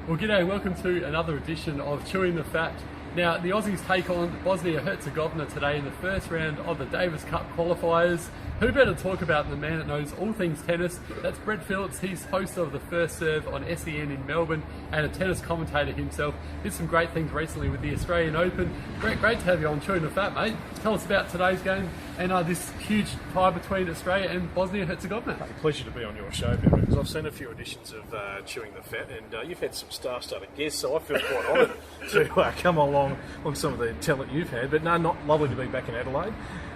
Well, g'day, welcome to another edition of Chewing the Fat. Now, the Aussies take on Bosnia Herzegovina today in the first round of the Davis Cup qualifiers. Who better talk about the man that knows all things tennis? That's Brett Phillips. He's host of The First Serve on SEN in Melbourne and a tennis commentator himself. Did some great things recently with the Australian Open. Brett, great to have you on Chewing the Fat, mate. Tell us about today's game and this huge tie between Australia and Bosnia Herzegovina. Pleasure to be on your show, Bevo, because I've seen a few editions of Chewing the Fat, and you've had some star-studded guests, so I feel quite honoured to come along on some of the talent you've had. But no, not lovely to be back in Adelaide.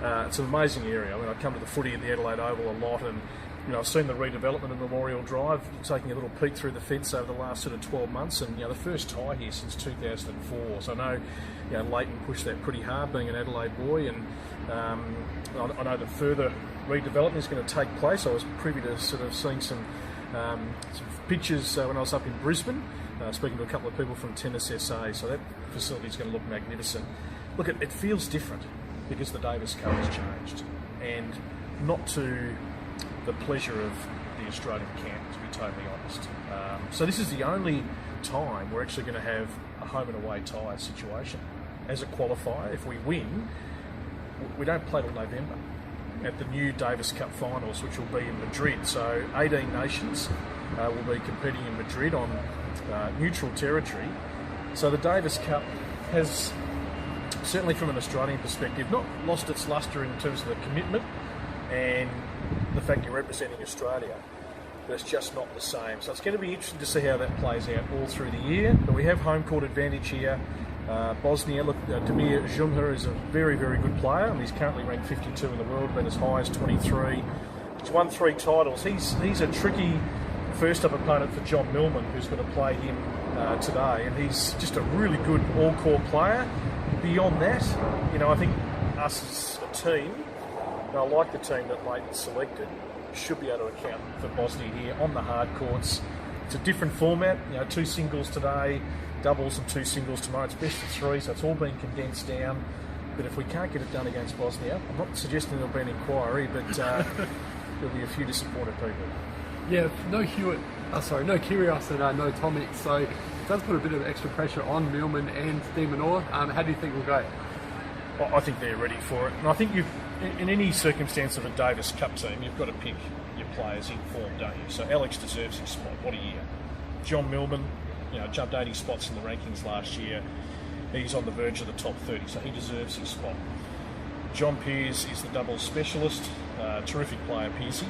It's an amazing area. I mean, I come to the footy at the Adelaide Oval a lot, and I've seen the redevelopment of Memorial Drive, taking a little peek through the fence over the last sort of 12 months, and the first tie here since 2004. So I know, Lleyton pushed that pretty hard, being an Adelaide boy, and I know that further redevelopment is going to take place. I was privy to sort of seeing some pictures when I was up in Brisbane, speaking to a couple of people from Tennis SA. So that facility is going to look magnificent. Look, it feels different because the Davis Cup has changed, and not to the pleasure of the Australian camp, to be totally honest. So this is the only time we're actually going to have a home and away tie situation. As a qualifier, if we win, we don't play till November at the new Davis Cup finals, which will be in Madrid. So 18 nations will be competing in Madrid on neutral territory. So the Davis Cup has, certainly from an Australian perspective, not lost its lustre in terms of the commitment and the fact you're representing Australia, but it's just not the same. So it's going to be interesting to see how that plays out all through the year. But we have home court advantage here. Bosnia, look, Demir Jumher is a very, very good player, and he's currently ranked 52 in the world, been as high as 23. He's won 3 titles. He's a tricky first-up opponent for John Millman, who's going to play him today, and he's just a really good all-court player. Beyond that, I think us as a team, and I like the team that Lleyton selected, should be able to account for Bosnia here on the hard courts. It's a different format, 2 singles today, doubles and 2 singles tomorrow. It's best of 3, so it's all been condensed down. But if we can't get it done against Bosnia, I'm not suggesting there'll be an inquiry, but there'll be a few disappointed people. Yeah, no Hewitt, no Kyrgios and no Tomic, so it does put a bit of extra pressure on Millman and De Minaur. How do you think we'll go? I think they're ready for it, and I think in any circumstance of a Davis Cup team, you've got to pick your players in form, don't you? So Alex deserves his spot. What a year! John Millman, jumped 80 spots in the rankings last year. He's on the verge of the top 30, so he deserves his spot. John Peers is the doubles specialist, terrific player, Pearsey.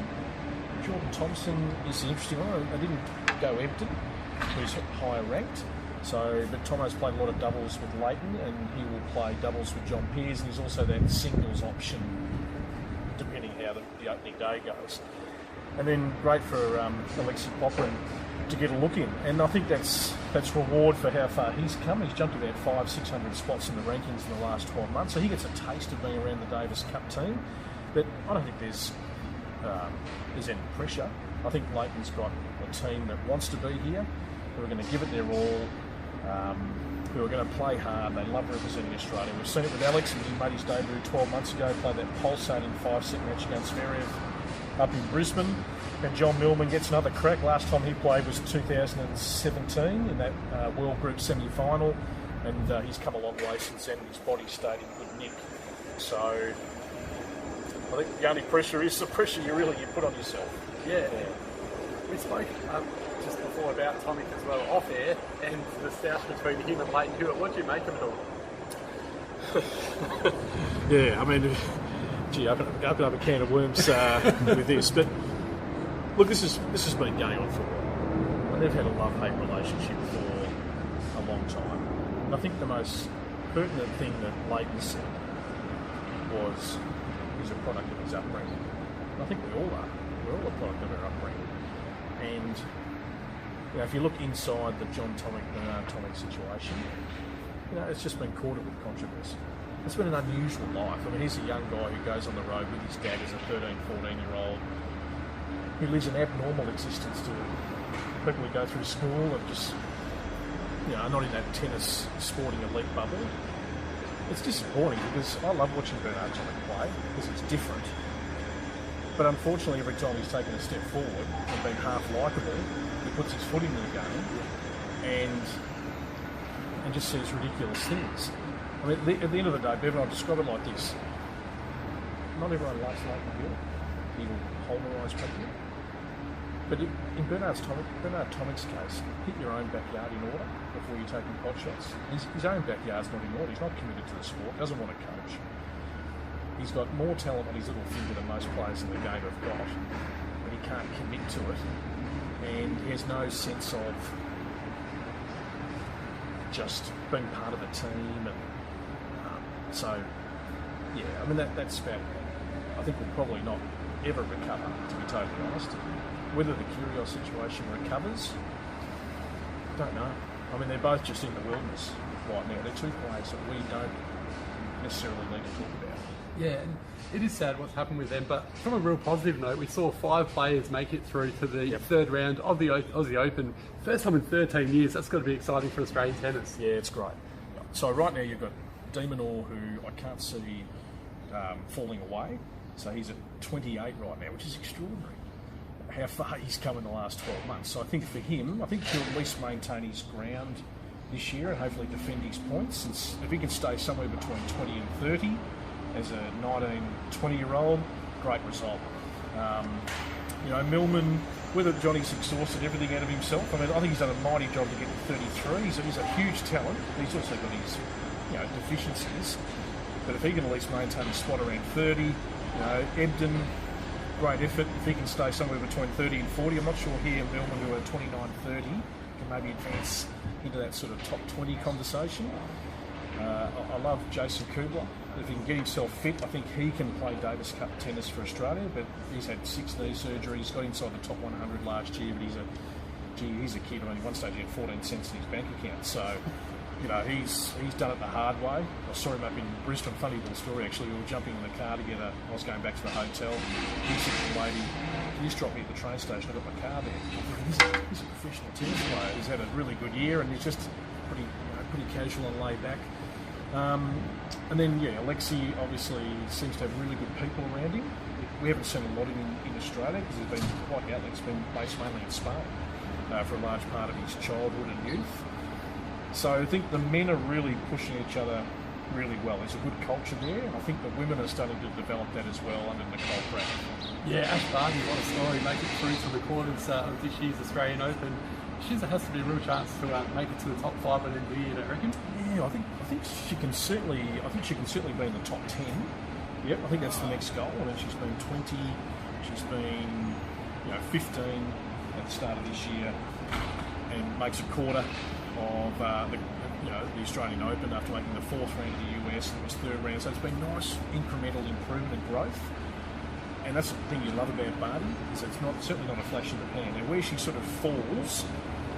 Jordan Thompson is the interesting one. I didn't go Ebden, who's higher ranked. But Tomo's played a lot of doubles with Lleyton, and he will play doubles with John Peers, and he's also that singles option, depending how the opening day goes. And then great for Alexei Poprin to get a look in, and I think that's reward for how far he's come. He's jumped about 500-600 spots in the rankings in the last 12 months, so he gets a taste of being around the Davis Cup team. But I don't think there's any pressure. I think Lleyton's got a team that wants to be here, who are going to give it their all, who are going to play hard. They love representing Australia. We've seen it with Alex, and he made his debut 12 months ago, played that pulsating 5-set match against Zverev up in Brisbane. And John Millman gets another crack. Last time he played was 2017 in that World Group semi-final, and he's come a long way since then. His body stayed in good nick. So I think the only pressure is the pressure you put on yourself. Yeah. We spoke just before about Tomic as well, off air, and the stoush between him and Lleyton Hewitt. What do you make of it all? Yeah, I mean, open up a can of worms with this, but look, this has been going on for a while. And they've had a love-hate relationship for a long time. And I think the most pertinent thing that Lleyton said was he's a product of his upbringing. And I think we all are. We're all a product of our upbringing. And if you look inside the John Tomic, Bernard Tomic situation, it's just been corded with controversy. It's been an unusual life. I mean, he's a young guy who goes on the road with his dad as a 13, 14-year-old, who lives an abnormal existence to people who go through school and just, not in that tennis sporting elite bubble. It's disappointing because I love watching Bernard Tomic play because it's different. But unfortunately, every time he's taken a step forward and been half likeable, he puts his foot into the game and just says ridiculous things. I mean, at the end of the day, Bevo, I'll describe it like this. Not everyone likes Lleyton Hewitt. He will polarise people. But in Bernard Tomic's case, hit your own backyard in order before you're taking pot shots. His own backyard's not in order. He's not committed to the sport, doesn't want to coach. He's got more talent on his little finger than most players in the game have got, but he can't commit to it. And he has no sense of just being part of a team. And so, yeah, I mean, that's about, I think we'll probably not ever recover, to be totally honest. Whether the Kyrgios situation recovers, don't know. I mean, they're both just in the wilderness right now. They're two players that we don't necessarily need to talk about. Yeah, and it is sad what's happened with them, but from a real positive note, we saw 5 players make it through to the third round of the Aussie Open. First time in 13 years. That's got to be exciting for Australian tennis. Yeah, it's great. So right now you've got De Minaur, who I can't see falling away. So he's at 28 right now, which is extraordinary. How far he's come in the last 12 months. So I think for him, I think he'll at least maintain his ground this year and hopefully defend his points. Since if he can stay somewhere between 20 and 30 as a 19, 20-year-old, great result. You know, Millman, whether Johnny's exhausted everything out of himself, I mean, I think he's done a mighty job to get to 33. He's a huge talent. He's also got his, you know, deficiencies. But if he can at least maintain a spot around 30, you know, Ebden, great effort. If he can stay somewhere between 30 and 40, I'm not sure here Millman, who are 29-30, can maybe advance into that sort of top 20 conversation. I love Jason Kubler. If he can get himself fit, I think he can play Davis Cup tennis for Australia, but he's had 6 knee surgeries, got inside the top 100 last year, but he's a kid. I mean, at one stage he had 14 cents in his bank account, so, you know, he's done it the hard way. I saw him up in Brisbane, funny little story actually, we were jumping in the car together, I was going back to the hotel, he said to the lady, "Can you just drop me at the train station, I've got my car there." He's a professional tennis player, he's had a really good year and he's just pretty casual and laid back. And then, yeah, Alexei obviously seems to have really good people around him. We haven't seen a lot of him in Australia because he's been, like Alex, been based mainly in Spain for a large part of his childhood and youth. So I think the men are really pushing each other really well. There's a good culture there, and I think the women are starting to develop that as well under Nicole Pratt. Yeah, Ash Barty, what a story, make it through to the quarters of this year's Australian Open. She has to be a real chance to make it to the top 5 by the end of the year, don't you reckon? Yeah, I think she can certainly be in the top 10. Yep, I think that's the next goal. I mean, she's been 20, she's been 15 at the start of this year, and makes a quarter of the Australian Open after making the 4th round of the US and it was 3rd round. So it's been nice incremental improvement and growth. And that's the thing you love about Barty, is it's certainly not a flash in the pan. Now where she sort of falls,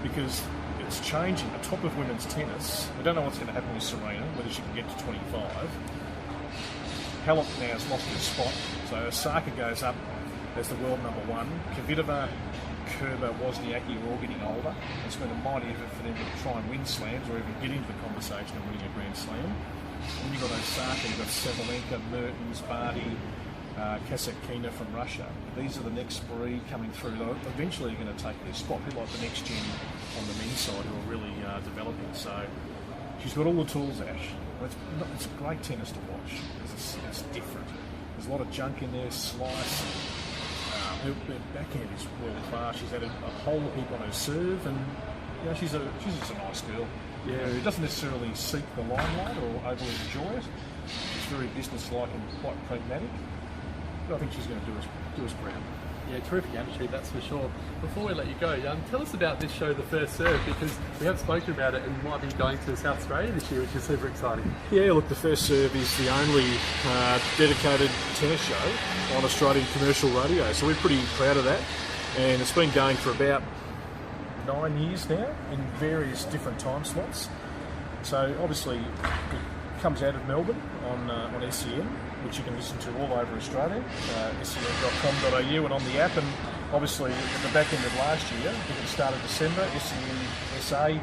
because it's changing the top of women's tennis. We don't know what's going to happen with Serena, whether she can get to 25. Halep now has lost her spot, so Osaka goes up as the world number 1. Kvitova, Kerber, Wozniacki are all getting older. It's been a mighty effort for them to try and win slams or even get into the conversation of winning a Grand Slam. Then you've got Osaka, you've got Sabalenka, Mertens, Barty, Kasatkina from Russia. These are the next breed coming through. Eventually they're going to take their spot, a bit like the next gen on the men's side who are really developing. So she's got all the tools, Ash. It's great tennis to watch because it's different. There's a lot of junk in there, slice. Her backhand is world class. She's had a whole heap on her serve, and she's just a nice girl. Yeah, who doesn't necessarily seek the limelight or overly enjoy it. She's very businesslike and quite pragmatic. But I think she's going to do us proud. Yeah, terrific attitude, that's for sure. Before we let you go, tell us about this show, The First Serve, because we have spoken about it and might be going to South Australia this year, which is super exciting. Yeah, look, The First Serve is the only dedicated tennis show on Australian commercial radio, so we're pretty proud of that. And it's been going for about 9 years now in various different time slots. So obviously it comes out of Melbourne on SEN, which you can listen to all over Australia, sen.com.au and on the app. And obviously at the back end of last year, at the start of December, SEN SA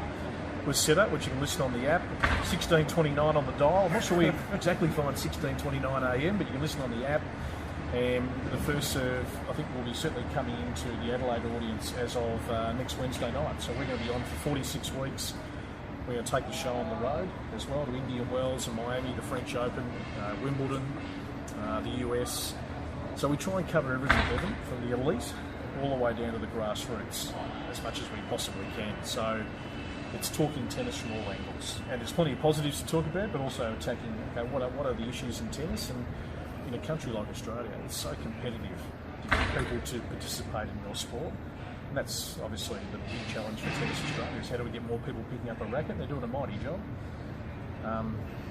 was set up, which you can listen on the app, 16:29 on the dial. I'm not sure we exactly find 16:29 AM, but you can listen on the app. And the first serve, I think, will be certainly coming into the Adelaide audience as of next Wednesday night. So we're going to be on for 46 weeks. We're going to take the show on the road as well to Indian Wells and Miami, the French Open, Wimbledon, the US. So we try and cover everything, Bevan, from the elite all the way down to the grassroots as much as we possibly can. So it's talking tennis from all angles. And there's plenty of positives to talk about, but also attacking, okay, what are the issues in tennis. And in a country like Australia, it's so competitive to get people to participate in your sport. And that's obviously the big challenge for Tennis Australia, is how do we get more people picking up a racket? They're doing a mighty job.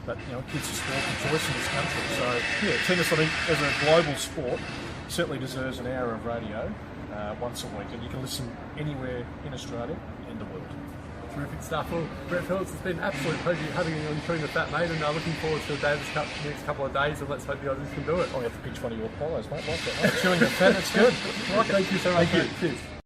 But, you know, kids' sport and choice in this country. So, yeah, tennis, I think, as a global sport, certainly deserves an hour of radio once a week. And you can listen anywhere in Australia and the world. Terrific stuff. Well, Brett Phillips, it's been an absolute pleasure having you on Chewing the Fat, mate, and looking forward to the Davis Cup the next couple of days, and let's hope the Aussies can do it. I'll have to pitch one of your Apollos, mate. Like that, mate. Chewing the Fat, that's good. Thank you so much. Cheers.